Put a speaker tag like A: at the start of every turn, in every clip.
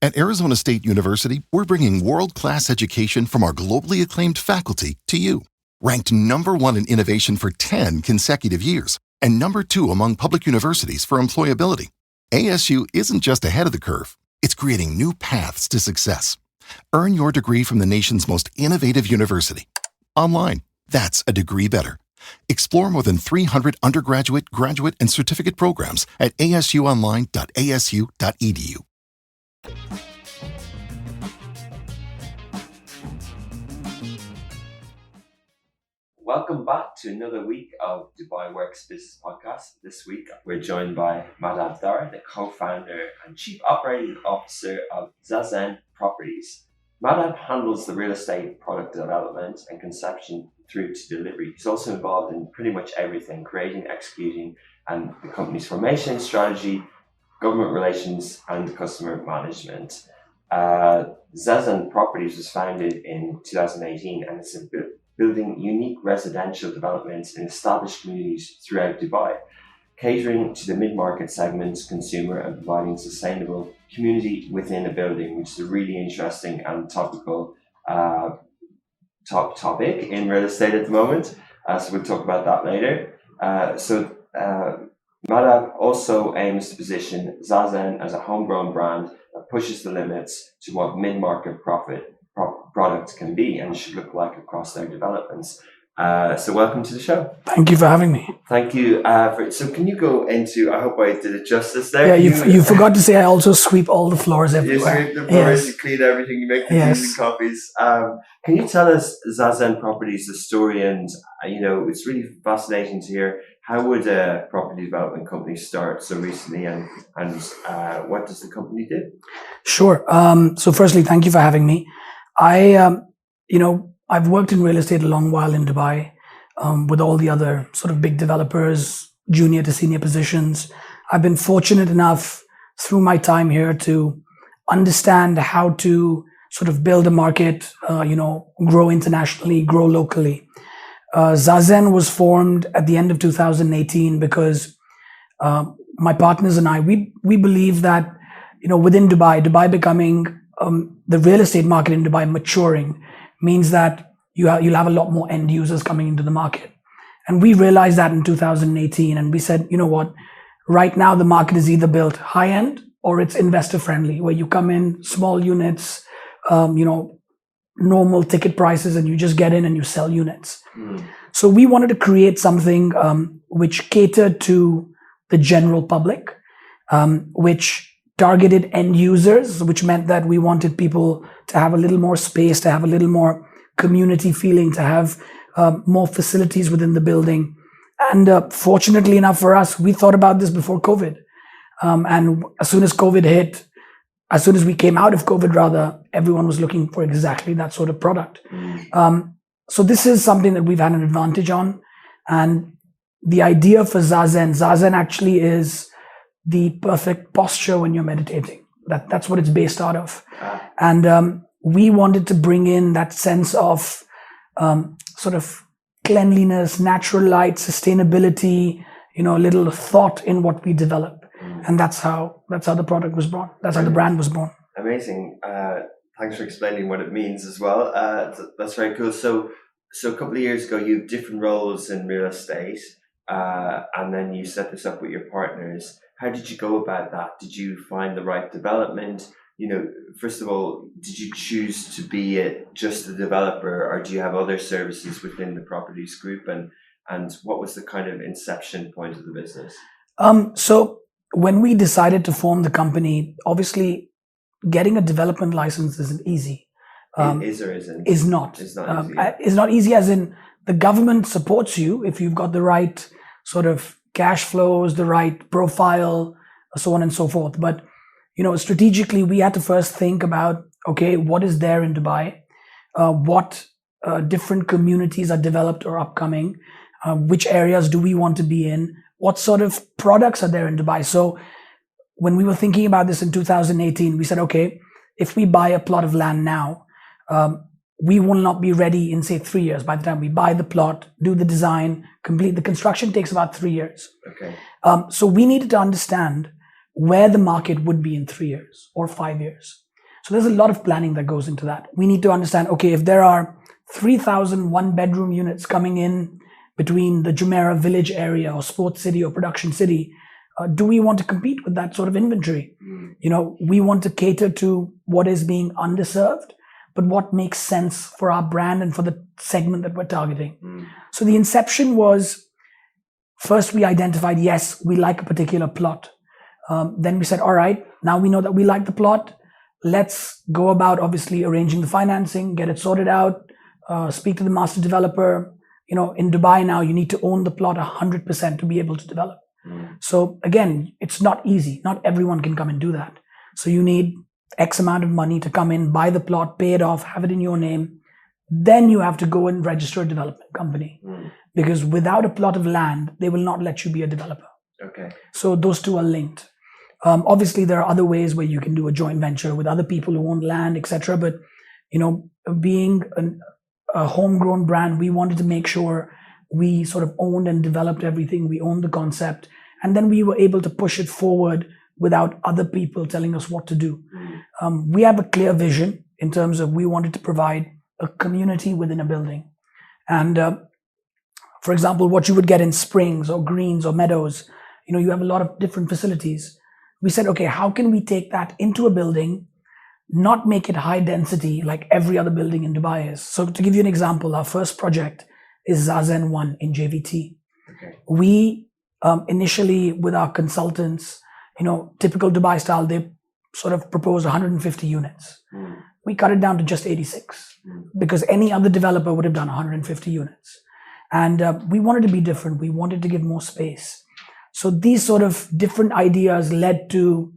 A: At Arizona State University, we're bringing world-class education from our globally acclaimed faculty to you. Ranked #1 in innovation for 10 consecutive years and #2 among public universities for employability, ASU isn't just ahead of the curve, it's creating new paths to success. Earn your degree from the nation's most innovative university. Online, that's a degree better. Explore more than 300 undergraduate, graduate, and certificate programs at asuonline.asu.edu.
B: Welcome back to another week of Dubai Works Business Podcast. This week, we're joined by Madhav, Dhar, the co-founder and chief operating officer of ZāZEN Properties. Madhav handles the real estate product development and conception through to delivery. He's also involved in pretty much everything, creating, executing, and the company's formation, strategy, government relations, and customer management. ZāZEN Properties was founded in 2018 and it's building unique residential developments in established communities throughout Dubai, catering to the mid-market segments consumer and providing sustainable community within a building, which is a really interesting and topical topic in real estate at the moment. So we'll talk about that later. Madhav also aims to position ZāZEN as a homegrown brand that pushes the limits to what mid-market products can be and should look like across their developments. So welcome to the show.
C: Thank you for having me.
B: Thank you. So can you go into, I hope I did it justice there.
C: Yeah, you forgot to say I also sweep all the floors everywhere.
B: You sweep the floors, you clean everything, you make the teas and coffees. Can you tell us ZāZEN Properties, the story, and it's really fascinating to hear, how would a property development company start so recently and what does the company do?
C: Sure. So firstly, thank you for having me. I've worked in real estate a long while in Dubai with all the other sort of big developers, junior to senior positions. I've been fortunate enough through my time here to understand how to sort of build a market, grow internationally, grow locally. ZāZEN was formed at the end of 2018 because my partners and I, we believe that, within Dubai becoming the real estate market in Dubai maturing means that you'll have a lot more end users coming into the market. And we realized that in 2018 and we said, you know what, right now the market is either built high end or it's investor friendly, where you come in small units, normal ticket prices, and you just get in and you sell units. So we wanted to create something which catered to the general public, which targeted end users, which meant that we wanted people to have a little more space, to have a little more community feeling, to have more facilities within the building. And fortunately enough for us, we thought about this before COVID. And as soon as COVID hit, as soon as we came out of COVID rather, everyone was looking for exactly that sort of product. So this is something that we've had an advantage on. And the idea for ZāZEN actually is the perfect posture when you're meditating. That's what it's based out of. And we wanted to bring in that sense of sort of cleanliness, natural light, sustainability, a little thought in what we develop. And that's how the product was born. That's how the brand was born.
B: Amazing. Thanks for explaining what it means as well. That's very cool. So a couple of years ago, you had different roles in real estate, and then you set this up with your partners. How did you go about that? Did you find the right development? First of all, did you choose to be just a developer, or do you have other services within the properties group? And what was the kind of inception point of the business?
C: So when we decided to form the company, obviously getting a development license isn't easy.
B: Is or isn't?
C: Is not.
B: It's not easy.
C: It's not easy as in the government supports you if you've got the right sort of cash flows, the right profile, so on and so forth. But, strategically, we had to first think about, okay, what is there in Dubai? What different communities are developed or upcoming? Which areas do we want to be in? What sort of products are there in Dubai? So when we were thinking about this in 2018, we said, okay, if we buy a plot of land now, we will not be ready in, say, 3 years. By the time we buy the plot, do the design, complete the construction, takes about 3 years.
B: Okay.
C: So we needed to understand where the market would be in 3 years or 5 years. So there's a lot of planning that goes into that. We need to understand, okay, if there are 3,000 one-bedroom units coming in between the Jumeirah village area or Sports City or Production City, do we want to compete with that sort of inventory? We want to cater to what is being underserved, but what makes sense for our brand and for the segment that we're targeting. So the inception was, first we identified, yes, we like a particular plot. Then we said, all right, now we know that we like the plot. Let's go about obviously arranging the financing, get it sorted out, speak to the master developer. In Dubai now, you need to own the plot 100% to be able to develop. So again, it's not easy. Not everyone can come and do that. So you need X amount of money to come in, buy the plot, pay it off, have it in your name. Then you have to go and register a development company. Because without a plot of land, they will not let you be a developer.
B: Okay.
C: So those two are linked. Obviously, there are other ways where you can do a joint venture with other people who own land, etc. But, being a homegrown brand, we wanted to make sure we sort of owned and developed everything. We owned the concept. And then we were able to push it forward without other people telling us what to do. We have a clear vision in terms of we wanted to provide a community within a building. And for example, what you would get in Springs or Greens or Meadows, you have a lot of different facilities. We said, okay, how can we take that into a building, not make it high density like every other building in Dubai is? So to give you an example, our first project is ZāZEN 1 in JVT.
B: Okay.
C: We initially, with our consultants, typical Dubai style, they sort of propose 150 units. We cut it down to just 86 because any other developer would have done 150 units. And we wanted to be different. We wanted to give more space. So these sort of different ideas led to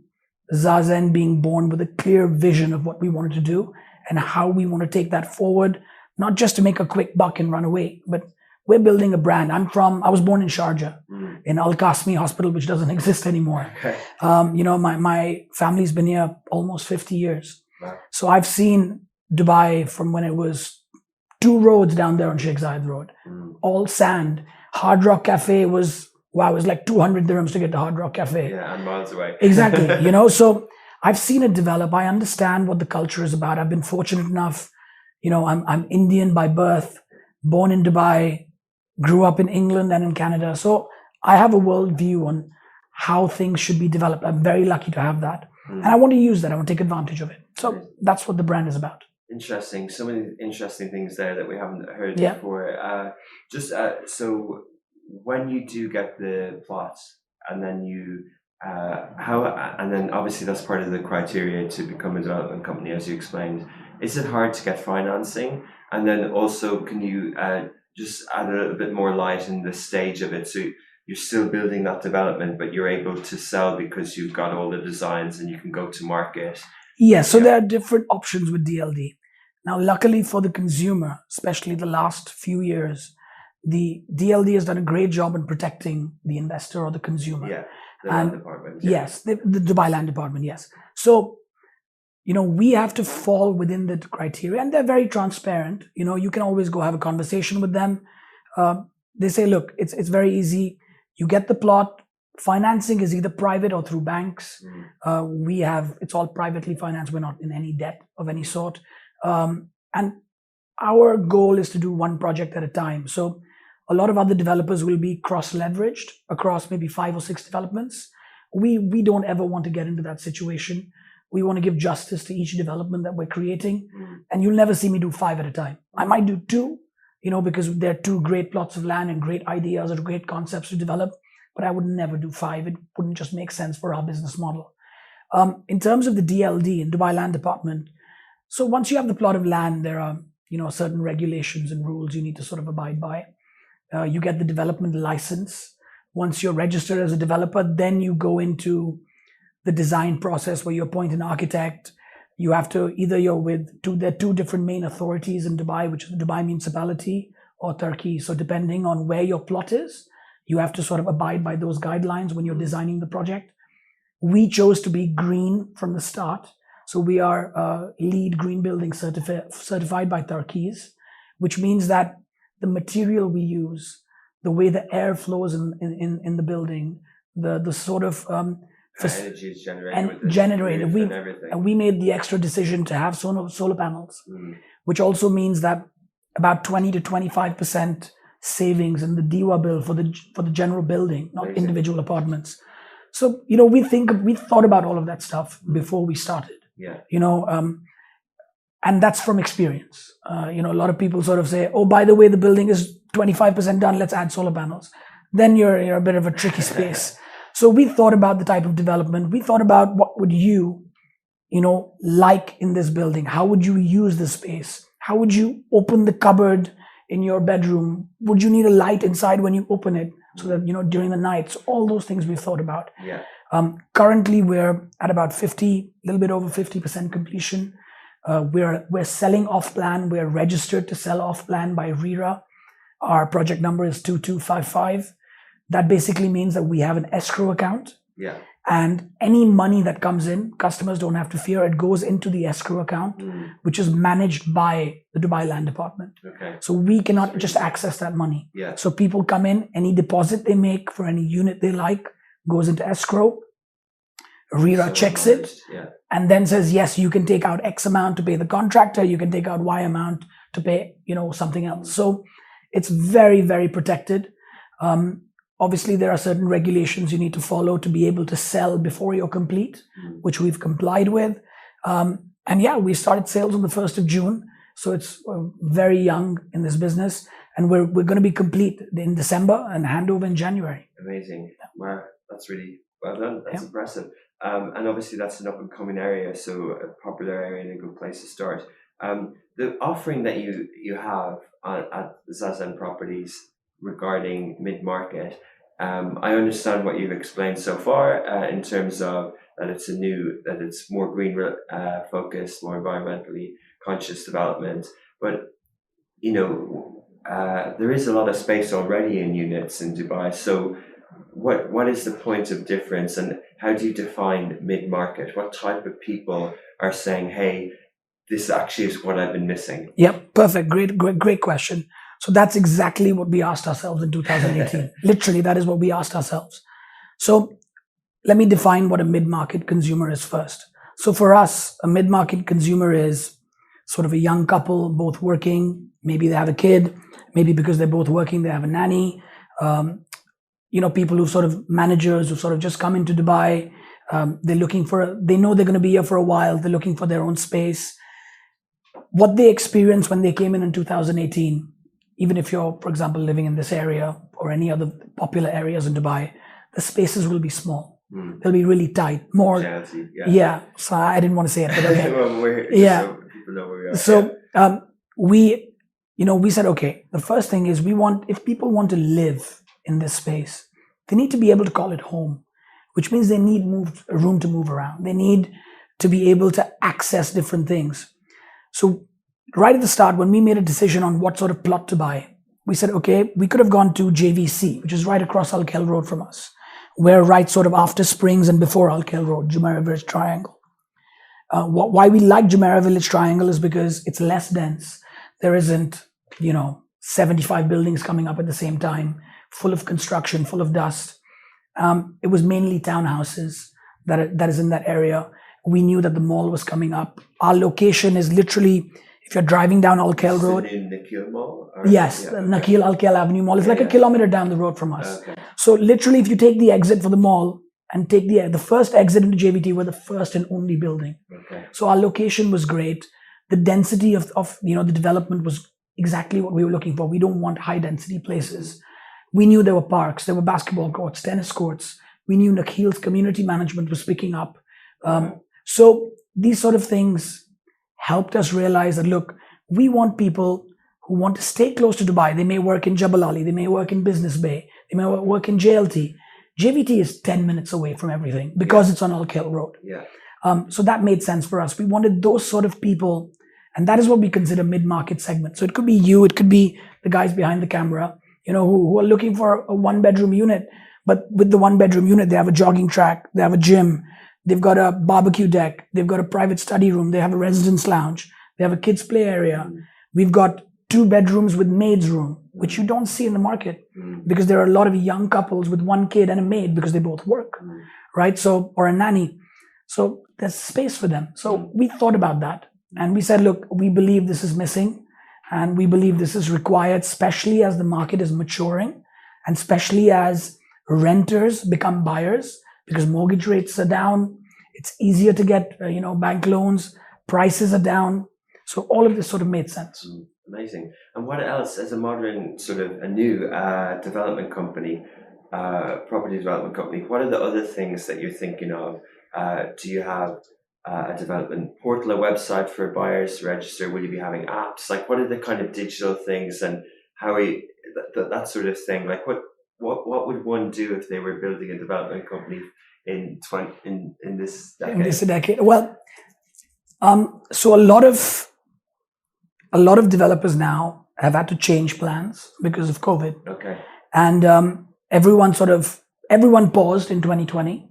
C: ZāZEN being born with a clear vision of what we wanted to do and how we want to take that forward, not just to make a quick buck and run away, but we're building a brand. I was born in Sharjah, in Al Qasmi Hospital, which doesn't exist anymore.
B: Okay.
C: My family's been here almost 50 years.
B: Wow.
C: So I've seen Dubai from when it was 2 roads down there on Sheikh Zayed Road, all sand. Hard Rock Cafe was, it was like 200 dirhams to get to Hard Rock Cafe.
B: Yeah, and miles away.
C: Exactly. So I've seen it develop. I understand what the culture is about. I've been fortunate enough, I'm Indian by birth, born in Dubai, grew up in England and in Canada. So I have a world view on how things should be developed. I'm very lucky to have that. And I want to use that. I want to take advantage of it. So that's what the brand is about.
B: Interesting. So many interesting things there that we haven't heard before. So when you do get the plots and then and then obviously that's part of the criteria to become a development company, as you explained. Is it hard to get financing? And then also, can you just add a little bit more light in the stage of it? So you're still building that development, but you're able to sell because you've got all the designs and you can go to market.
C: Yeah, so there are different options with DLD. Now, luckily for the consumer, especially the last few years, the DLD has done a great job in protecting the investor or the consumer.
B: Yeah, the land department. Yeah.
C: Yes, the Dubai Land Department, yes. So, we have to fall within the criteria, and they're very transparent. You can always go have a conversation with them. They say, look, it's very easy. You get the plot. Financing is either private or through banks. It's all privately financed. We're not in any debt of any sort. And our goal is to do one project at a time. So a lot of other developers will be cross-leveraged across maybe 5 or 6 developments. We don't ever want to get into that situation. We want to give justice to each development that we're creating. And you'll never see me do 5 at a time. I might do 2, because they're 2 great plots of land and great ideas or great concepts to develop. But I would never do 5. It wouldn't just make sense for our business model. In terms of the DLD in Dubai Land Department, so once you have the plot of land, there are certain regulations and rules you need to sort of abide by. You get the development license. Once you're registered as a developer, then you go into the design process where you appoint an architect. You have to there are 2 different main authorities in Dubai, which is the Dubai Municipality or Turkey. So depending on where your plot is, you have to sort of abide by those guidelines when you're designing the project. We chose to be green from the start. So we are LEED Green Building certified by Turkeys, which means that the material we use, the way the air flows in the building, the sort of
B: Energy is generated
C: and
B: everything.
C: And we made the extra decision to have solar panels, which also means that about 20 to 25% savings in the DIWA bill for the general building, not individual apartments. So, we thought about all of that stuff before we started.
B: Yeah.
C: And that's from experience. A lot of people sort of say, oh, by the way, the building is 25% done, let's add solar panels. Then you're a bit of a tricky space. So we thought about the type of development. We thought about what would you like in this building? How would you use the space? How would you open the cupboard in your bedroom? Would you need a light inside when you open it so that, during the night? So all those things we've thought about.
B: Yeah.
C: Currently, we're at about a little bit over 50% completion. We're selling off plan. We're registered to sell off plan by RERA. Our project number is 2255. That basically means that we have an escrow account.
B: Yeah.
C: And any money that comes in, customers don't have to fear. It goes into the escrow account, which is managed by the Dubai Land Department.
B: Okay.
C: So we cannot just access that money.
B: Yeah.
C: So people come in, any deposit they make for any unit they like goes into escrow. RERA checks it and then says, yes, you can take out X amount to pay the contractor. You can take out Y amount to pay, something else. So it's very, very protected. Obviously, there are certain regulations you need to follow to be able to sell before you're complete, which we've complied with. We started sales on the 1st of June. So it's very young in this business. And we're going to be complete in December and handover in January.
B: Amazing. Wow, that's really well done. That's impressive. And obviously that's an up and coming area, so a popular area and a good place to start. The offering that you have at ZāZEN Properties regarding mid-market, I understand what you've explained so far in terms of that it's more green focused, more environmentally conscious development. But there is a lot of space already in units in Dubai. So what is the point of difference, and how do you define mid-market? What type of people are saying, hey, this actually is what I've been missing?
C: Yep, perfect. Great question. So that's exactly what we asked ourselves in 2018. Literally, that is what we asked ourselves. So let me define what a mid-market consumer is first. So for us, a mid-market consumer is sort of a young couple, both working. Maybe they have a kid. Maybe because they're both working, they have a nanny. People who sort of managers who sort of just come into Dubai. They know they're going to be here for a while. They're looking for their own space. What they experienced when they came in 2018, even if you're, for example, living in this area or any other popular areas in Dubai, the spaces will be small. They'll be really tight. More. Yeah. So I didn't want to say it, but okay.
B: So people know where we are.
C: So we said, okay, the first thing is if people want to live in this space, they need to be able to call it home, which means they need room to move around. They need to be able to access different things. So right at the start, when we made a decision on what sort of plot to buy, we said, okay, we could have gone to JVC, which is right across Al Khail Road from us. We're right sort of after Springs and before Al Khail Road, Jumeirah Village Triangle. Why we like Jumeirah Village Triangle is because it's less dense. There isn't, 75 buildings coming up at the same time, full of construction, full of dust. It was mainly townhouses that is in that area. We knew that the mall was coming up. Our location is literally, if you're driving down Al Khail Road.
B: In Nakheel Mall?
C: Yes, Nakheel Al Khail Avenue Mall. It's like a kilometer down the road from us. Okay. So literally, if you take the exit for the mall and take the first exit into JVT, we're the first and only building. Okay. So our location was great. The density of the development was exactly what we were looking for. We don't want high density places. We knew there were parks, there were basketball courts, tennis courts. We knew Nakheel's community management was picking up. So these sort of things helped us realize that, look, we want people who want to stay close to Dubai. They may work in Jebel Ali, they may work in Business Bay, they may work in JLT. JVT is 10 minutes away from everything because it's on Al Khail Road. Yeah. So that made sense for us. We wanted those sort of people, and that is what we consider mid-market segment. So it could be you, it could be the guys behind the camera, who are looking for a one-bedroom unit, but with the one-bedroom unit, they have a jogging track, they have a gym, they've got a barbecue deck, they've got a private study room, they have a residence lounge, they have a kids' play area. We've got 2 bedrooms with maid's room, which you don't see in the market because there are a lot of young couples with 1 kid and a maid because they both work, right? So, or a nanny. So there's space for them. So we thought about that and we said, look, we believe this is missing and we believe this is required, especially as the market is maturing and especially as renters become buyers because mortgage rates are down. It's easier to get, bank loans, prices are down. So all of this sort of made sense.
B: Amazing. And what else, as a modern sort of a new development company, property development company, what are the other things that you're thinking of? Do you have a development portal, a website for buyers to register? Will you be having apps? Like, what are the kind of digital things and how that sort of thing? Like, what would one do if they were building a development company in this decade?
C: In this decade, well, so a lot of developers now have had to change plans because of COVID.
B: Okay.
C: And everyone paused in 2020.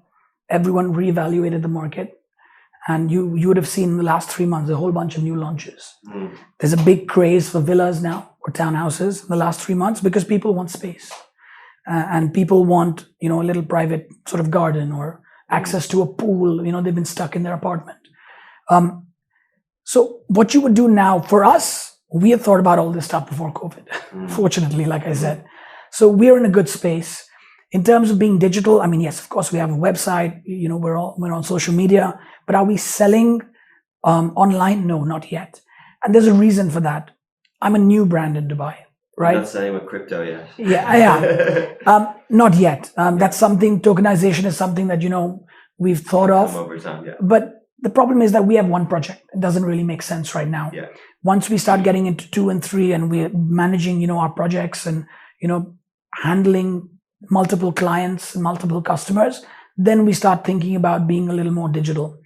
C: Everyone reevaluated the market. And you would have seen in the last 3 months a whole bunch of new launches. There's a big craze for villas now or townhouses in the last 3 months because people want space. And people want, a little private sort of garden or access to a pool. They've been stuck in their apartment. So what you would do now, for us, we had thought about all this stuff before COVID, fortunately, like I said. So we're in a good space. In terms of being digital, I mean, yes, of course, we have a website, we're on social media, but are we selling online? No, not yet. And there's a reason for that. I'm a new brand in Dubai, right?
B: You're not selling with crypto yet.
C: Yeah. Not yet. That's something, tokenization is something that, we've thought of.
B: Over time, yeah.
C: But the problem is that we have one project. It doesn't really make sense right now.
B: Yeah.
C: Once we start getting into 2 and 3 and we're managing, our projects and, handling multiple clients and multiple customers, then we start thinking about being a little more digital.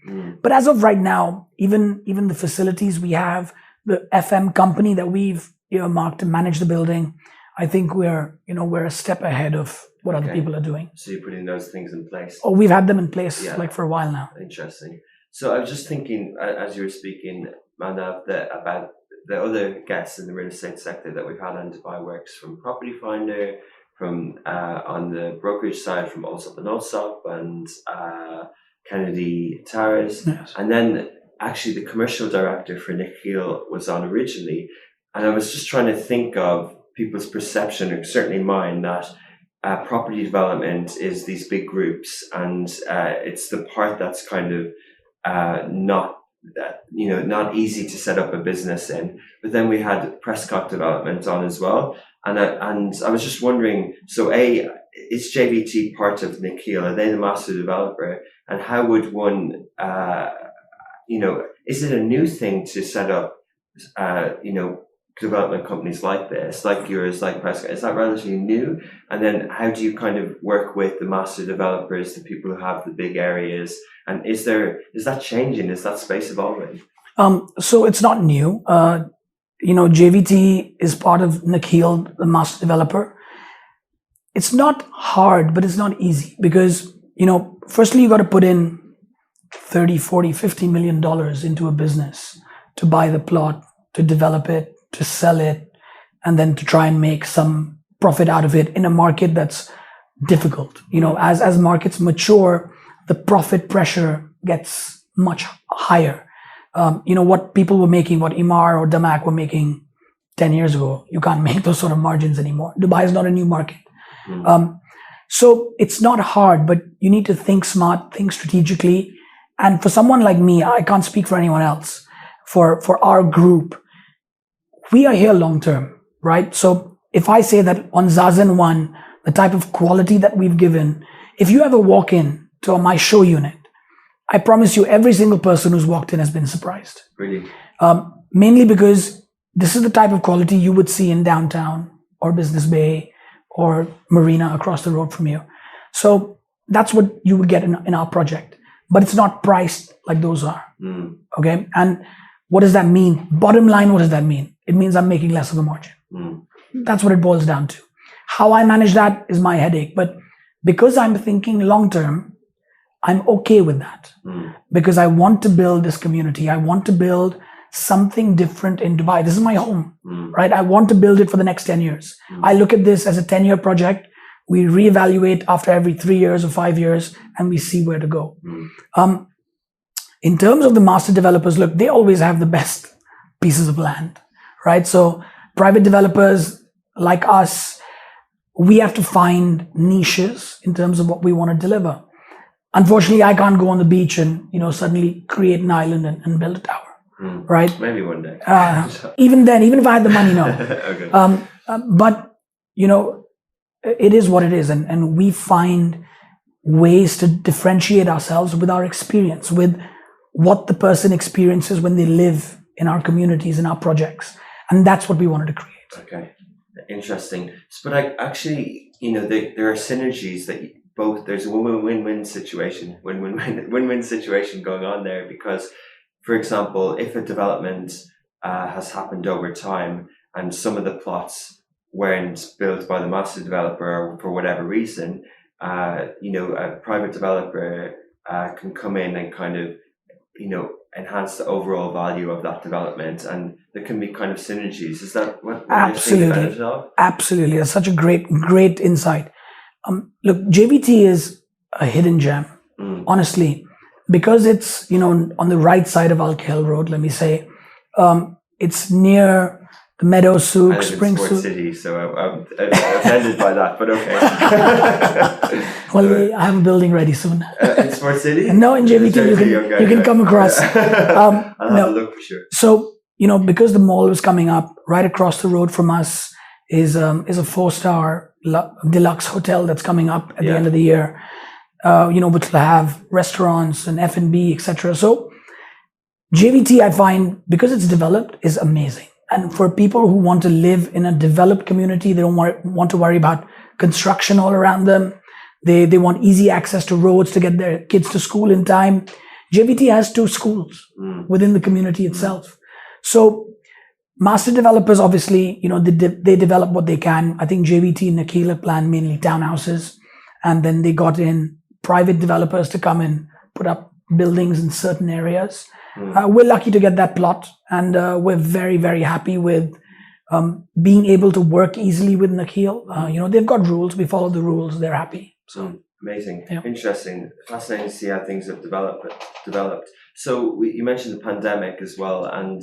C: But as of right now, even the facilities we have, the FM company that we've earmarked to manage the building, I think we're a step ahead of what other people are doing.
B: So you're putting those things in place?
C: Oh, we've had them in place for a while now.
B: Interesting. So I was just thinking, as you were speaking, Madhav, about the other guests in the real estate sector that we've had on Dubai Works, from Property Finder, from on the brokerage side, from Allsop and Allsop and Kennedy Towers.
C: Yes.
B: And then actually the commercial director for Nikhil was on originally. And I was just trying to think of people's perception, or certainly mine, that property development is these big groups and it's the part that's kind of not easy to set up a business in. But then we had Prescott Development on as well, and I was just wondering, so is JVT part of Nikhil? Are they the master developer? And how would one, is it a new thing to set up, development companies like this, like yours, like Prescott? Is that relatively new? And then how do you kind of work with the master developers, the people who have the big areas? And is that changing? Is that space evolving?
C: So it's not new. JVT is part of Nikhil, the master developer. It's not hard, but it's not easy because, firstly, you got to put in 30, 40, $50 million into a business to buy the plot, to develop it, to sell it, and then to try and make some profit out of it in a market that's difficult. As markets mature, the profit pressure gets much higher. What people were making, what Imar or Damac were making 10 years ago, you can't make those sort of margins anymore. Dubai is not a new market. So it's not hard, but you need to think smart, think strategically. And for someone like me, I can't speak for anyone else. For our group, we are here long term, right? So if I say that on ZāZEN 1, the type of quality that we've given, if you ever walk in to my show unit, I promise you every single person who's walked in has been surprised.
B: Really?
C: Mainly because this is the type of quality you would see in downtown or Business Bay or Marina across the road from you. So that's what you would get in our project. But it's not priced like those are. Okay? And what does that mean? Bottom line, what does that mean? It means I'm making less of a margin. That's what it boils down to. How I manage that is my headache. But because I'm thinking long term, I'm okay with that. Because I want to build this community. I want to build something different in Dubai. This is my home, right? I want to build it for the next 10 years. I look at this as a 10-year project. We reevaluate after every 3 years or 5 years, and we see where to go. In terms of the master developers, look, they always have the best pieces of land, right? So private developers like us, we have to find niches in terms of what we want to deliver. Unfortunately, I can't go on the beach and, suddenly create an island and build a tower, right?
B: Maybe one day.
C: Even then, even if I had the money, no.
B: Okay.
C: But, it is what it is. And we find ways to differentiate ourselves with our experience, with what the person experiences when they live in our communities, in our projects. And that's what we wanted to create.
B: Okay. Interesting. But actually, there are synergies that there's a win-win situation going on there, because, for example, if a development has happened over time and some of the plots weren't built by the master developer or for whatever reason, a private developer can come in and kind of, enhance the overall value of that development, and there can be kind of synergies. Is that what you're seeing the benefit of?
C: Absolutely. That's such a great insight. Look, JVT is a hidden gem, honestly, because it's, on the right side of Al Khail Road, let me say. It's near the Meadow Souk, Spring Souk.
B: City, so I'm offended by that, but okay.
C: Well, I have a building ready soon.
B: In Sport City?
C: No, in JVT, you can come across.
B: I'll have a look for sure.
C: So, because the mall was coming up, right across the road from us is a 4-star deluxe hotel that's coming up at the end of the year, which will have restaurants and F&B, etc. So JVT, I find, because it's developed, is amazing. And for people who want to live in a developed community, they don't want to worry about construction all around them. They want easy access to roads to get their kids to school in time. JVT has 2 schools within the community itself. So master developers, obviously, they develop what they can. I think JVT and Nakheel have planned mainly townhouses, and then they got in private developers to come and put up buildings in certain areas. We're lucky to get that plot, and we're very, very happy with being able to work easily with Nakheel. They've got rules. We follow the rules. They're happy. So
B: amazing,
C: yeah.
B: Interesting, fascinating to see how things have developed. So you mentioned the pandemic as well, and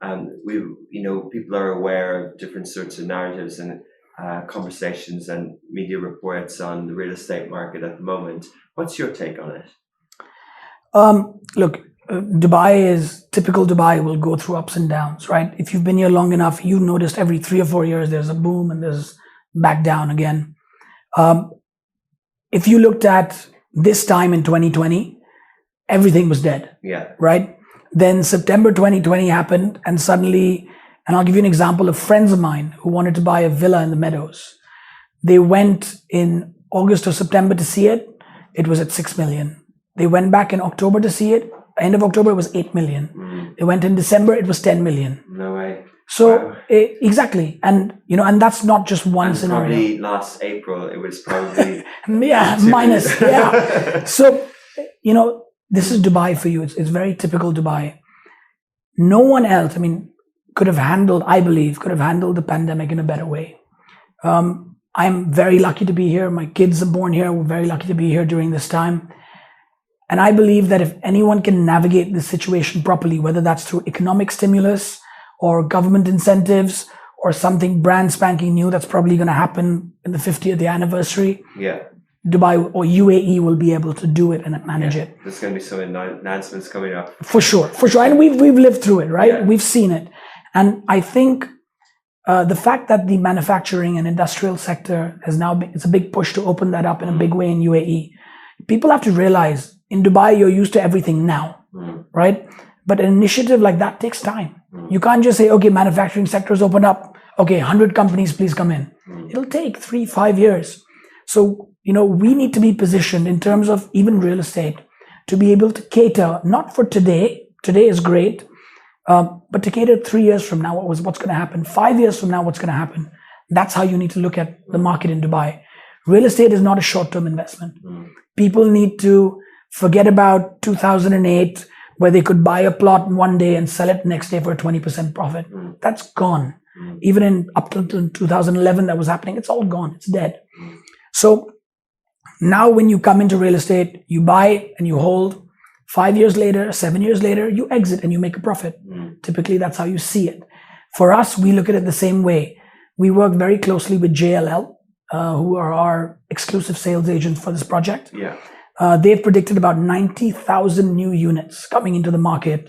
B: people are aware of different sorts of narratives and conversations and media reports on the real estate market at the moment. What's your take on it?
C: Look, Dubai is typical. Dubai will go through ups and downs, right? If you've been here long enough, you've noticed every 3 or 4 years there's a boom and there's back down again. If you looked at this time in 2020, everything was dead.
B: Yeah.
C: Right? Then September 2020 happened, and suddenly, and I'll give you an example of friends of mine who wanted to buy a villa in the Meadows. They went in August or September to see it. It was at 6 million. They went back in October to see it. End of October, it was 8 million. They went in December, it was 10 million.
B: No way.
C: So
B: wow.
C: Exactly. And, and that's not just one scenario.
B: Probably last April, it was probably...
C: yeah, minus. Yeah. So, this is Dubai for you. It's very typical Dubai. No one else, could have handled the pandemic in a better way. I'm very lucky to be here. My kids are born here. We're very lucky to be here during this time. And I believe that if anyone can navigate this situation properly, whether that's through economic stimulus or government incentives or something brand spanking new that's probably going to happen in the 50th anniversary, Dubai or UAE will be able to do it and manage it.
B: There's going to be some announcements coming up.
C: For sure. And we've lived through it, right? Yeah. We've seen it. And I think the fact that the manufacturing and industrial sector it's a big push to open that up in a big way in UAE. People have to realize in Dubai, you're used to everything now, right? But an initiative like that takes time. You can't just say, okay, manufacturing sectors open up. Okay, 100 companies, please come in. It'll take 3-5 years. So, we need to be positioned in terms of even real estate to be able to cater, not for today. Today is great. But to cater 3 years from now, what's going to happen? 5 years from now, what's going to happen? That's how you need to look at the market in Dubai. Real estate is not a short-term investment. People need to forget about 2008 where they could buy a plot one day and sell it next day for a 20% profit. That's gone. Even in up to 2011, that was happening. It's all gone. It's dead. So now when you come into real estate, you buy and you hold. 5 years later, 7 years later, you exit and you make a profit. Typically, that's how you see it. For us, we look at it the same way. We work very closely with JLL, who are our exclusive sales agents for this project. They've predicted about 90,000 new units coming into the market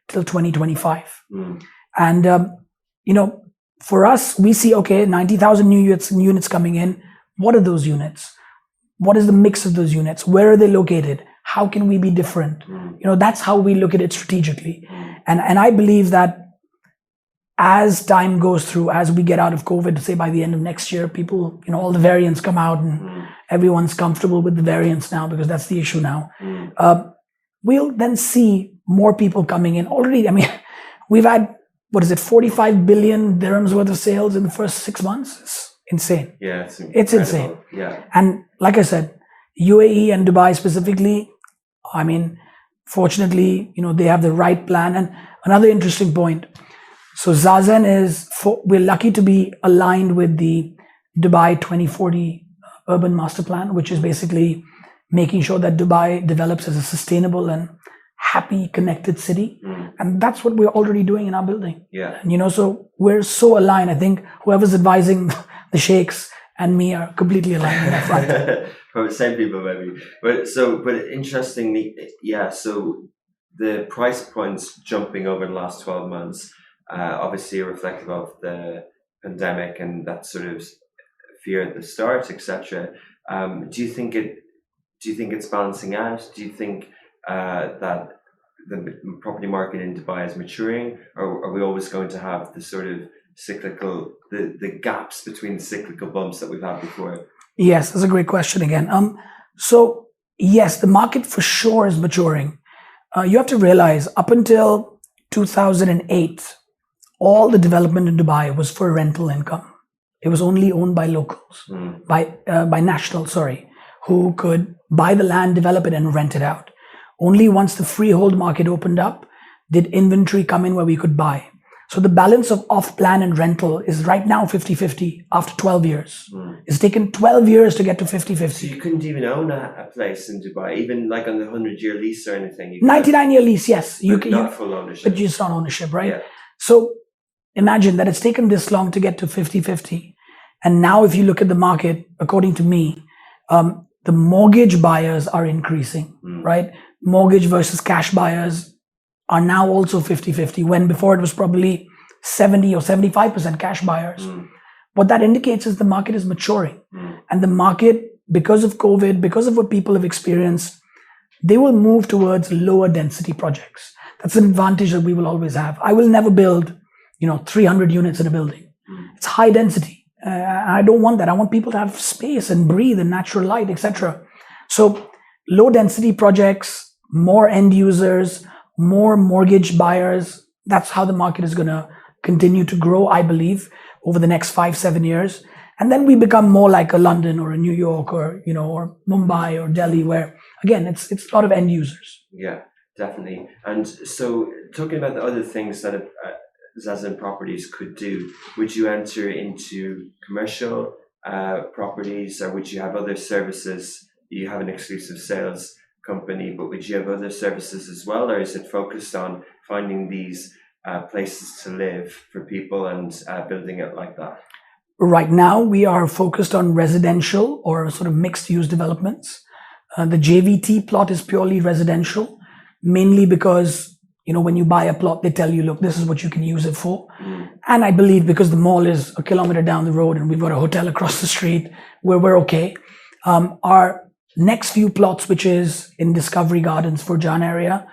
C: till 2025. And, for us, we see, okay, 90,000 new units coming in. What are those units? What is the mix of those units? Where are they located? How can we be different? That's how we look at it strategically. And I believe that as time goes through, as we get out of COVID, say by the end of next year, people, all the variants come out and everyone's comfortable with the variants now because that's the issue now. We'll then see more people coming in. Already, we've had, 45 billion dirhams worth of sales in the first 6 months? It's insane.
B: Yeah,
C: it's insane.
B: Yeah.
C: And like I said, UAE and Dubai specifically, fortunately, they have the right plan. And another interesting point. So ZāZEN we're lucky to be aligned with the Dubai 2040 Urban Master Plan, which is basically making sure that Dubai develops as a sustainable and happy, connected city. And that's what we're already doing in our building.
B: Yeah.
C: And, so we're so aligned. I think whoever's advising the sheikhs and me are completely aligned in that front.
B: Probably same people maybe. But interestingly, so the price points jumping over the last 12 months, obviously reflective of the pandemic and that sort of fear at the start, etc. Do you think it's balancing out? Do you think that the property market in Dubai is maturing, or are we always going to have the sort of cyclical, the gaps between the cyclical bumps that we've had before?
C: Yes, that's a great question again. So yes, the market for sure is maturing. You have to realize up until 2008, all the development in Dubai was for rental income. It was only owned by locals, by nationals, who could buy the land, develop it, and rent it out. Only once the freehold market opened up did inventory come in where we could buy. So the balance of off-plan and rental is right now 50-50 after 12 years. It's taken 12 years to get to 50-50.
B: So you couldn't even own a place in Dubai, even like on the 100-year lease or anything?
C: 99-year lease, yes.
B: Not full ownership.
C: But just not ownership, right?
B: Yeah.
C: So imagine that it's taken this long to get to 50-50. And now if you look at the market, according to me, the mortgage buyers are increasing, right? Mortgage versus cash buyers are now also 50-50, when before it was probably 70 or 75% cash buyers. What that indicates is the market is maturing. And the market, because of COVID, because of what people have experienced, they will move towards lower density projects. That's an advantage that we will always have. I will never build, 300 units in a building. It's high density. I don't want that. I want people to have space and breathe and natural light, etc. So low density projects, more end users, more mortgage buyers. That's how the market is going to continue to grow, I believe, over the next 5-7 years. And then we become more like a London or a New York or, or Mumbai or Delhi, where again, it's a lot of end users.
B: Yeah, definitely. And so talking about the other things that ZāZEN properties could do, would you enter into commercial properties, or would you have other services? You have an exclusive sales company, but would you have other services as well, or is it focused on finding these places to live for people and building it like that?
C: Right now, we are focused on residential or sort of mixed use developments. The JVT plot is purely residential, mainly because, when you buy a plot, they tell you, look, this is what you can use it for. And I believe because the mall is a kilometer down the road and we've got a hotel across the street, we're okay. Our next few plots, which is in Discovery Gardens for Jan area,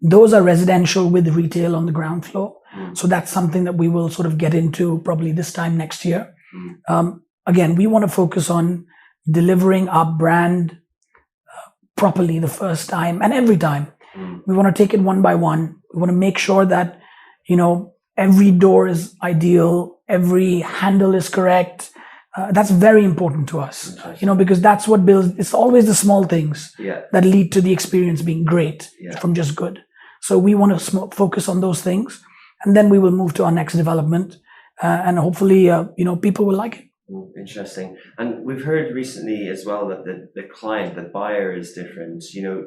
C: those are residential with retail on the ground floor. So that's something that we will sort of get into probably this time next year. Again, we want to focus on delivering our brand properly the first time and every time. We want to take it one by one. We want to make sure that, every door is ideal, every handle is correct. That's very important to us, because that's what builds. It's always the small things that lead to the experience being great from just good. So we want to focus on those things, and then we will move to our next development, and hopefully, people will like it.
B: Interesting. And we've heard recently as well that the client, the buyer is different.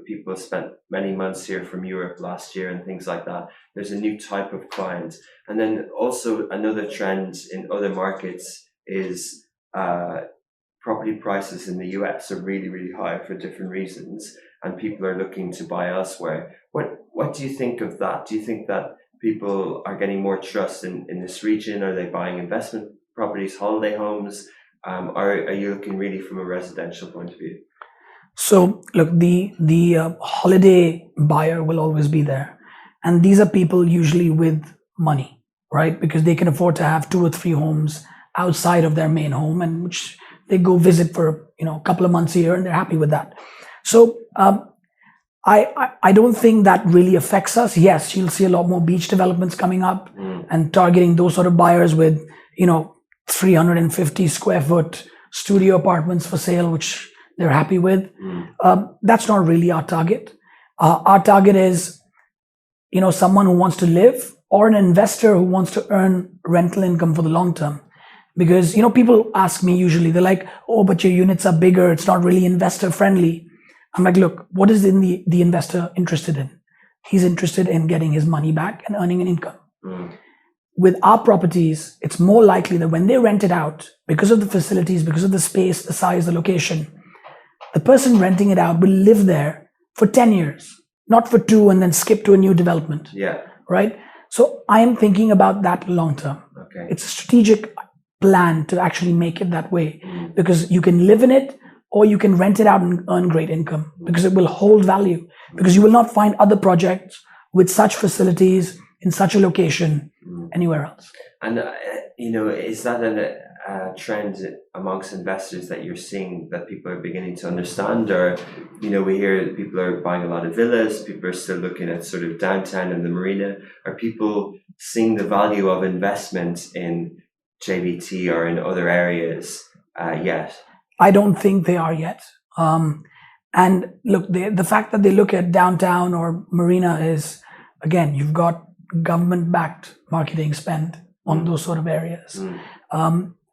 B: People spent many months here from Europe last year and things like that. There's a new type of client. And then also another trend in other markets is property prices in the US are really, really high for different reasons, and people are looking to buy elsewhere. What do you think of that? Do you think that people are getting more trust in this region? Are they buying investment properties, holiday homes? Are you looking really from a residential point of view?
C: So look, the holiday buyer will always be there, and these are people usually with money, right? Because they can afford to have 2 or 3 homes outside of their main home, and which they go visit for a couple of months a year, and they're happy with that. So I don't think that really affects us. Yes, you'll see a lot more beach developments coming up and targeting those sort of buyers with 350 square foot studio apartments for sale, which they're happy with. That's not really our target. Our target is, someone who wants to live, or an investor who wants to earn rental income for the long term. Because, people ask me usually, they're like, oh, but your units are bigger, it's not really investor friendly. I'm like, look, what is the investor interested in? He's interested in getting his money back and earning an income. With our properties, it's more likely that when they rent it out, because of the facilities, because of the space, the size, the location, the person renting it out will live there for 10 years, not for 2 and then skip to a new development.
B: Yeah.
C: Right? So I am thinking about that long term.
B: Okay.
C: It's a strategic plan to actually make it that way, because you can live in it, or you can rent it out and earn great income, because it will hold value, because you will not find other projects with such facilities in such a location anywhere else.
B: And, is that a trend amongst investors that you're seeing that people are beginning to understand? Or, we hear that people are buying a lot of villas, people are still looking at sort of downtown and the marina. Are people seeing the value of investment in JVT or in other areas yet?
C: I don't think they are yet. And look, the fact that they look at downtown or marina is, again, you've got government-backed marketing spend on those sort of areas.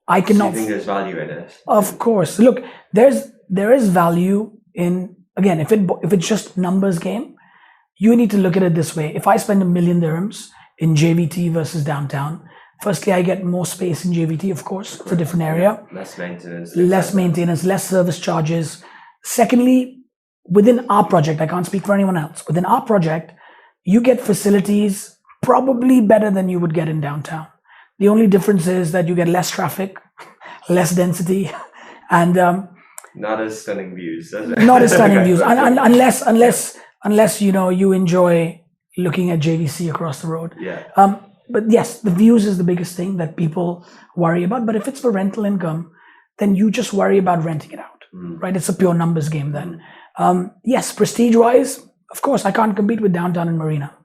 C: I cannot.
B: Do you think there's value in it?
C: Of course. Look, there is value in, again, if it's just numbers game, you need to look at it this way. If I spend $1 million dirhams in JVT versus downtown, firstly, I get more space in JVT, of course. It's a different area.
B: Less maintenance.
C: Less service charges. Secondly, within our project, I can't speak for anyone else. Within our project, you get facilities probably better than you would get in downtown. The only difference is that you get less traffic, less density, and
B: not as stunning views.
C: Not as stunning views, unless you enjoy looking at JVC across the road.
B: Yeah.
C: But yes, the views is the biggest thing that people worry about. But if it's for rental income, then you just worry about renting it out, right? It's a pure numbers game then. Yes, prestige-wise, of course, I can't compete with downtown and marina.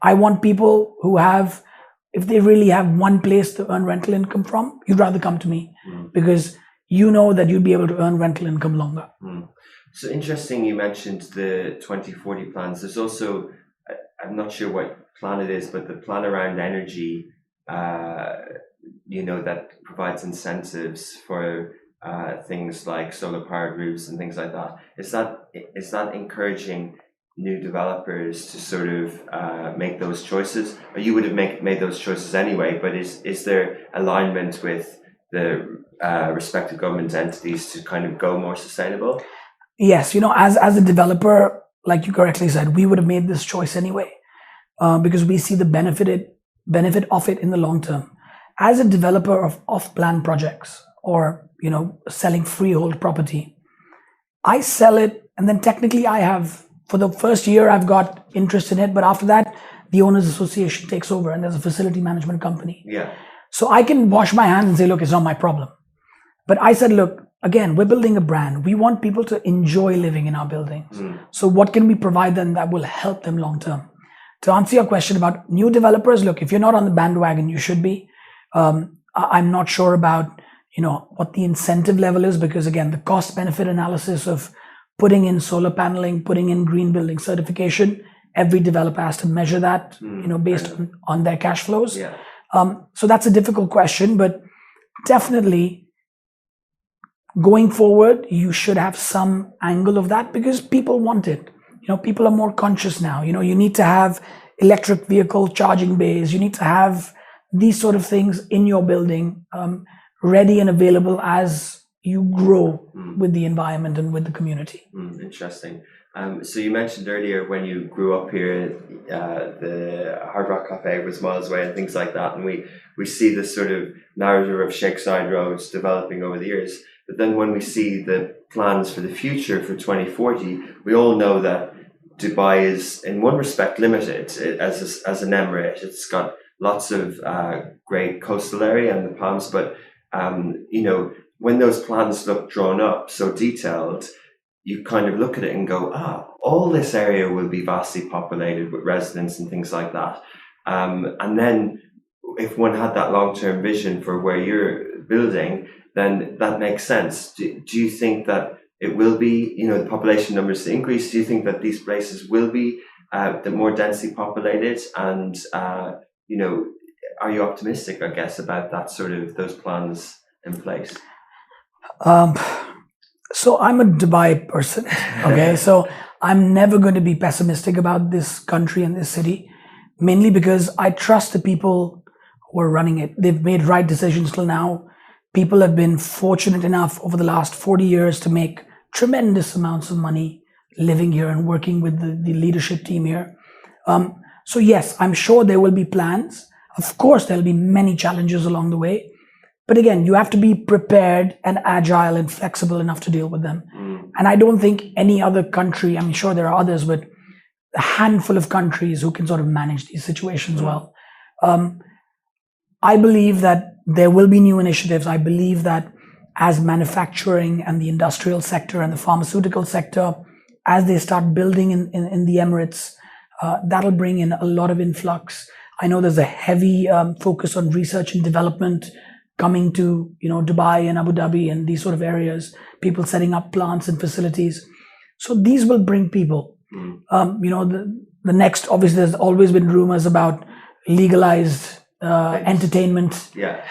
C: I want people who have, if they really have one place to earn rental income from, you'd rather come to me because you know that you'd be able to earn rental income longer.
B: So interesting, you mentioned the 2040 plans. There's also, I'm not sure what plan it is, but the plan around energy, that provides incentives for things like solar powered roofs and things like that. Is that encouraging new developers to sort of make those choices? Or you would have made those choices anyway, but is there alignment with the respective government entities to kind of go more sustainable?
C: Yes, as a developer, like you correctly said, we would have made this choice anyway. Because we see the benefit of it in the long term. As a developer of off-plan projects or selling freehold property, I sell it, and then technically I have, for the first year I've got interest in it, but after that the owners association takes over and there's a facility management company.
B: Yeah.
C: So I can wash my hands and say, look, it's not my problem. But I said, look, again, we're building a brand. We want people to enjoy living in our buildings. So what can we provide them that will help them long term? To answer your question about new developers, look, if you're not on the bandwagon, you should be. I'm not sure about, what the incentive level is, because again, the cost benefit analysis of putting in solar paneling, putting in green building certification, every developer has to measure that, based on their cash flows.
B: Yeah.
C: So that's a difficult question, but definitely going forward, you should have some angle of that because people want it. People are more conscious now. You need to have electric vehicle charging bays. You need to have these sort of things in your building, ready and available as you grow with the environment and with the community.
B: Interesting. So you mentioned earlier when you grew up here, the Hard Rock Cafe was miles away and things like that. And we see this sort of narrative of Shakeside roads developing over the years. But then when we see the plans for the future for 2040, we all know that Dubai is in one respect limited as an emirate. It's got lots of great coastal area and the palms, but when those plans look drawn up so detailed, you kind of look at it and go, all this area will be vastly populated with residents and things like that. And then if one had that long-term vision for where you're building, then that makes sense. Do you think that it will be, the population numbers to increase? Do you think that these places will be the more densely populated? And, are you optimistic, I guess, about that sort of those plans in place?
C: So I'm a Dubai person, okay? So I'm never going to be pessimistic about this country and this city, mainly because I trust the people who are running it. They've made right decisions till now. People have been fortunate enough over the last 40 years to make tremendous amounts of money living here and working with the leadership team here. So yes, I'm sure there will be plans. Of course, there'll be many challenges along the way. But again, you have to be prepared and agile and flexible enough to deal with them. And I don't think any other country, I'm sure there are others, but a handful of countries who can sort of manage these situations well. I believe that there will be new initiatives. I believe that as manufacturing and the industrial sector and the pharmaceutical sector, as they start building in the Emirates, that'll bring in a lot of influx. I know there's a heavy focus on research and development coming to, Dubai and Abu Dhabi and these sort of areas, people setting up plants and facilities. So these will bring people. The next, obviously, there's always been rumors about legalized entertainment.
B: Yeah.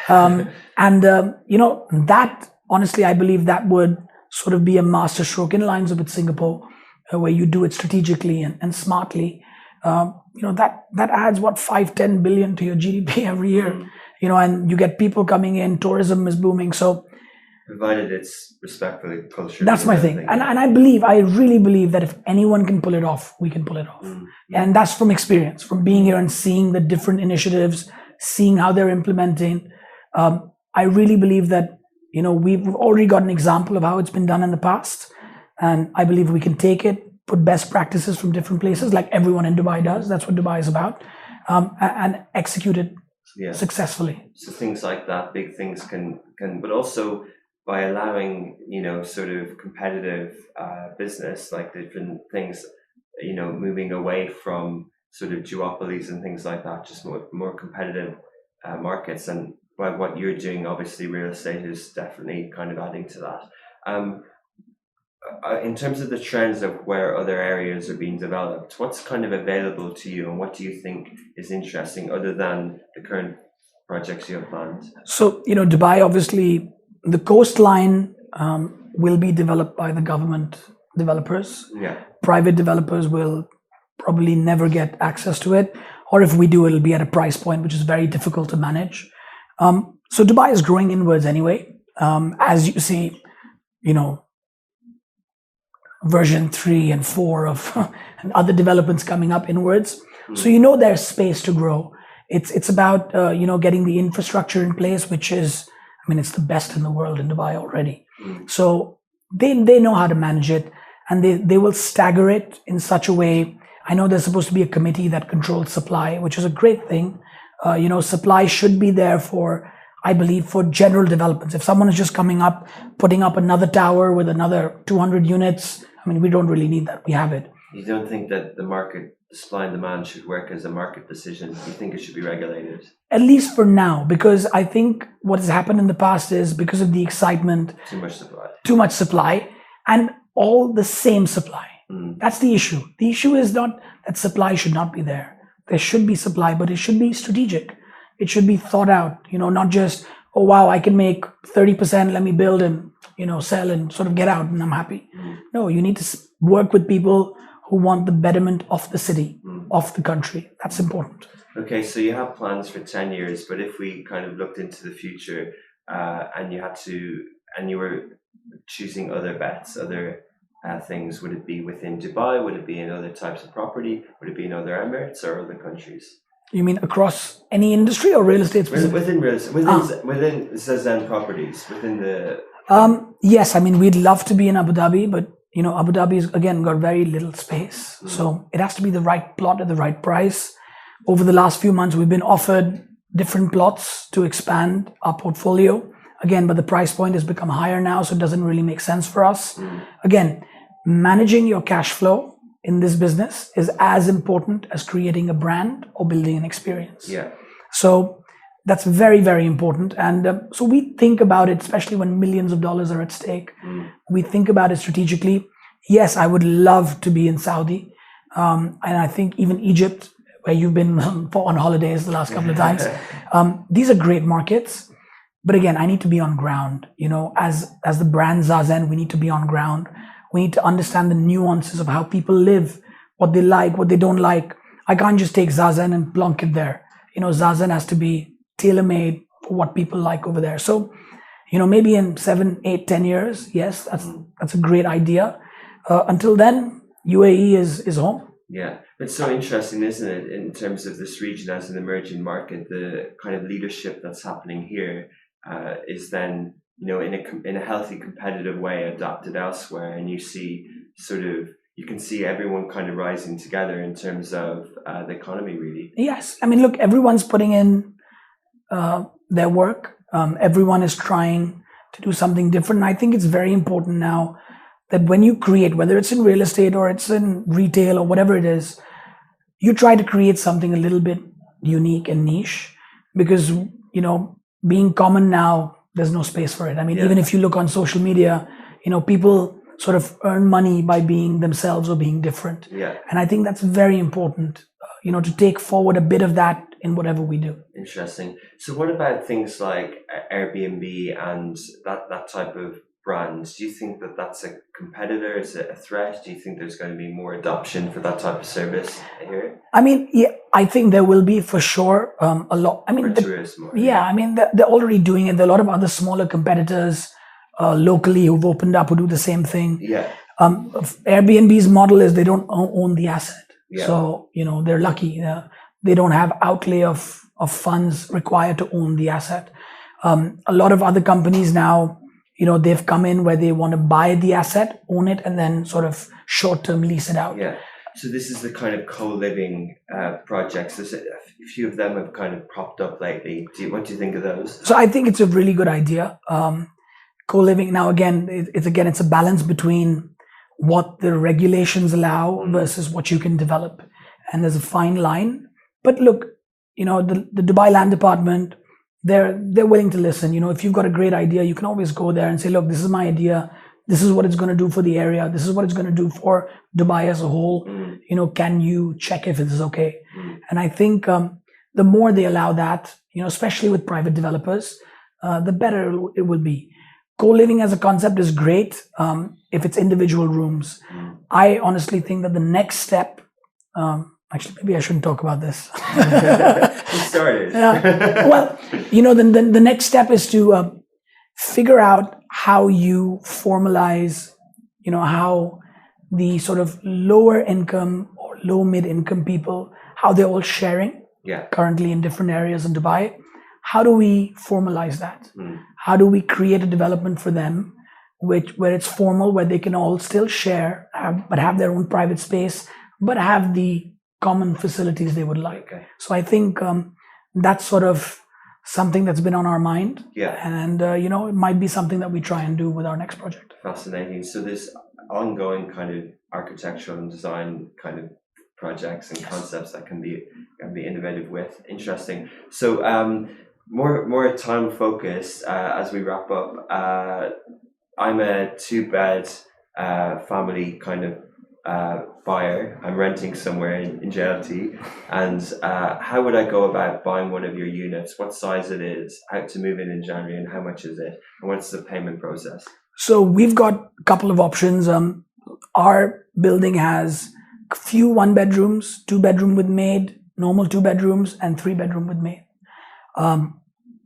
C: That, honestly, I believe that would sort of be a masterstroke in lines with Singapore, where you do it strategically and smartly. That adds 5-10 billion to your GDP every year. And you get people coming in, tourism is booming. So
B: provided it's respectfully culture.
C: That's my thing. And I really believe that if anyone can pull it off, we can pull it off. And that's from experience, from being here and seeing the different initiatives, seeing how they're implementing. I really believe that, we've already got an example of how it's been done in the past. And I believe we can take it, put best practices from different places, like everyone in Dubai does. That's what Dubai is about. And execute it successfully.
B: So things like that, big things can, but also by allowing, sort of competitive business, like different things, moving away from sort of duopolies and things like that, just more competitive markets. And by what you're doing, obviously real estate is definitely kind of adding to that. In terms of the trends of where other areas are being developed, what's kind of available to you and what do you think is interesting other than the current projects you have planned? So,
C: Dubai, obviously, the coastline will be developed by the government developers.
B: Yeah.
C: Private developers will probably never get access to it. Or if we do, it'll be at a price point which is very difficult to manage. So Dubai is growing inwards anyway. As you see, version 3 and 4 of and other developments coming up inwards. So there's space to grow. It's about getting the infrastructure in place, which is, it's the best in the world in Dubai already. So they know how to manage it, and they will stagger it in such a way. I know there's supposed to be a committee that controls supply, which is a great thing. Supply should be there for, I believe, for general developments. If someone is just coming up, putting up another tower with another 200 units, we don't really need that. We have it.
B: You don't think that the market, supply and demand, should work as a market decision? You think it should be regulated?
C: At least for now, because I think what has happened in the past is because of the excitement,
B: too much supply,
C: and all the same supply. That's the issue. The issue is not that supply should not be there. There should be supply, but it should be strategic. It should be thought out, not just, oh, wow, I can make 30%, let me build and, sell and sort of get out and I'm happy. No, you need to work with people who want the betterment of the city, of the country. That's important.
B: Okay, so you have plans for 10 years, but if we kind of looked into the future and you were choosing other bets, other things, would it be within Dubai? Would it be in other types of property? Would it be in other Emirates or other countries?
C: You mean across any industry or real estate specifically?
B: Within real estate, within ZāZEN properties, within the...
C: Yes, I mean, we'd love to be in Abu Dhabi, but Abu Dhabi's again got very little space. So it has to be the right plot at the right price. Over the last few months, we've been offered different plots to expand our portfolio. Again, but the price point has become higher now, so it doesn't really make sense for us. Again, managing your cash flow in this business is as important as creating a brand or building an experience.
B: Yeah.
C: So that's very, very important. And so we think about it, especially when millions of dollars are at stake. We think about it strategically. Yes, I would love to be in Saudi. And I think even Egypt, where you've been on holidays the last couple of times. These are great markets. But again, I need to be on ground. As the brand ZāZEN, we need to be on ground. We need to understand the nuances of how people live, what they like, what they don't like. I can't just take ZāZEN and plonk it there. ZāZEN has to be tailor-made for what people like over there. So, maybe in 7, 8, 10 years, yes, that's a great idea. Until then, UAE is home.
B: Yeah, it's so interesting, isn't it, in terms of this region as an emerging market, the kind of leadership that's happening here is then, in a healthy competitive way adopted elsewhere, and you can see everyone kind of rising together in terms of the economy, really.
C: Yes, I mean, look, everyone's putting in their work. Everyone is trying to do something different. And I think it's very important now that when you create, whether it's in real estate or it's in retail or whatever it is, you try to create something a little bit unique and niche, because, being common now, there's no space for it. I mean, even if you look on social media, people sort of earn money by being themselves or being different.
B: Yeah.
C: And I think that's very important, to take forward a bit of that in whatever we do.
B: Interesting. So what about things like Airbnb and that type of brands? Do you think that that's a competitor? Is it a threat? Do you think there's going to be more adoption for that type of service here?
C: I mean, yeah, I think there will be for sure a lot. I mean,
B: tourism.
C: Yeah, I mean, they're already doing it. There are a lot of other smaller competitors locally who've opened up who do the same thing.
B: Yeah.
C: Airbnb's model is they don't own the asset.
B: Yeah.
C: So, they're lucky. They don't have outlay of funds required to own the asset. A lot of other companies now, they've come in where they want to buy the asset, own it, and then sort of short-term lease it out.
B: Yeah. So this is the kind of co-living projects. A few of them have kind of popped up lately. What do you think of those?
C: So I think it's a really good idea. Co-living, now again, it's a balance between what the regulations allow versus what you can develop. And there's a fine line. But look, the Dubai Land Department, they're willing to listen. If you've got a great idea, you can always go there and say, look, this is my idea. This is what it's going to do for the area. This is what it's going to do for Dubai as a whole. Can you check if it is okay? And I think the more they allow that, especially with private developers, the better it will be. Co-living as a concept is great if it's individual rooms. I honestly think that the next step, actually, maybe I shouldn't talk about this.
B: Sorry.
C: Well, the next step is to figure out how you formalize, how the sort of lower income or low mid income people, how they're all sharing currently in different areas in Dubai. How do we formalize that? How do we create a development for them where it's formal, where they can all still share, but have their own private space, but have the common facilities they would like.
B: Okay.
C: So I think that's sort of something that's been on our mind.
B: Yeah.
C: And, it might be something that we try and do with our next project.
B: Fascinating. So there's ongoing kind of architectural and design kind of projects and concepts that can be innovative with. Interesting. So more time focused as we wrap up. I'm a 2-bed family kind of buyer. I'm renting somewhere in JLT, and how would I go about buying one of your units? What size it is, how to move in January, and how much is it, and what's the payment process?
C: So we've got a couple of options. Our building has a few 1-bedrooms, 2-bedroom with maid, normal 2 bedrooms, and 3-bedroom with maid.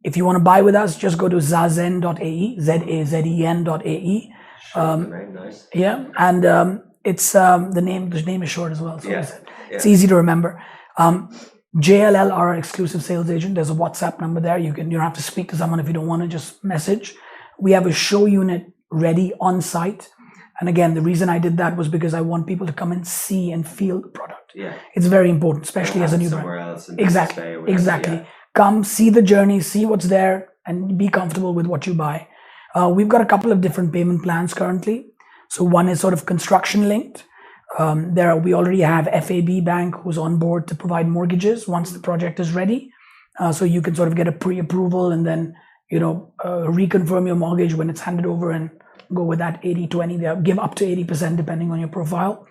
C: If you want to buy with us, just go to ZāZEN.ae, ZAZEN.ae.
B: Very nice.
C: Yeah, and it's the name is short as well, so
B: Yeah.
C: it's easy to remember. JLL are our exclusive sales agent. There's a WhatsApp number there. You don't have to speak to someone if you don't want to, just message. We have a show unit ready on site. And again, the reason I did that was because I want people to come and see and feel the product.
B: Yeah.
C: It's very important, especially as a new
B: somewhere
C: brand.
B: else in
C: Exactly.
B: Bay or whatever,
C: Exactly.
B: yeah.
C: Come see the journey, see what's there, and be comfortable with what you buy. We've got a couple of different payment plans currently. So one is sort of construction linked. We already have FAB Bank who's on board to provide mortgages once the project is ready. So you can sort of get a pre-approval and then, reconfirm your mortgage when it's handed over and go with that 80-20. They give up to 80% depending on your profile.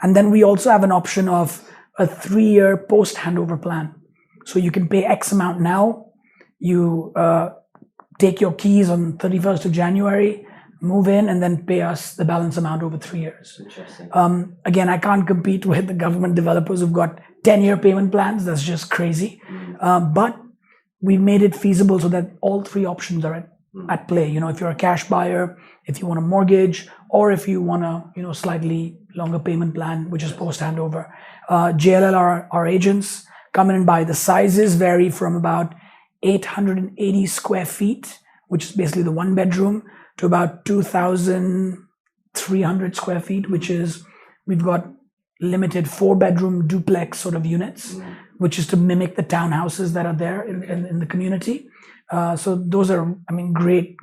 C: And then we also have an option of a 3-year post-handover plan. So you can pay X amount now. You take your keys on 31st of January, move in, and then pay us the balance amount over 3 years.
B: Interesting.
C: Again, I can't compete with the government developers who've got 10-year payment plans. That's just crazy. But we've made it feasible so that all 3 options are at play. If you're a cash buyer, if you want a mortgage, or if you want a slightly longer payment plan, which is post handover. JLL are our agents. Come in and buy. The sizes vary from about 880 square feet, which is basically the 1-bedroom, to about 2,300 square feet, which is, we've got limited 4-bedroom duplex sort of units, which is to mimic the townhouses that are there in the community. So those are, great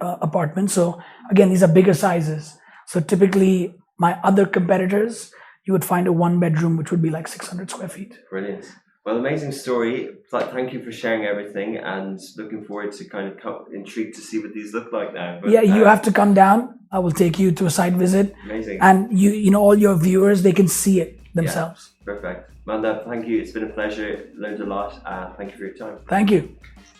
C: apartments. So again, these are bigger sizes. So typically my other competitors, you would find a 1-bedroom, which would be like 600 square feet.
B: Brilliant. Well, amazing story. Thank you for sharing everything, and looking forward to kind of intrigued to see what these look like now. But,
C: you have to come down. I will take you to a site visit.
B: Amazing.
C: And all your viewers, they can see it themselves.
B: Yeah, perfect. Madhav, thank you. It's been a pleasure. Learned a lot. Thank you for your time.
C: Thank you.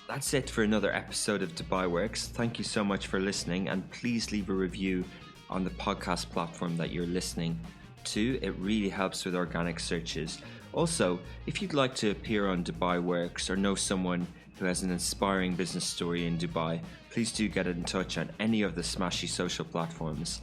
B: That's it for another episode of Dubai Works. Thank you so much for listening, and please leave a review on the podcast platform that you're listening to. It really helps with organic searches. Also, if you'd like to appear on Dubai Works or know someone who has an inspiring business story in Dubai, please do get in touch on any of the smashy social platforms.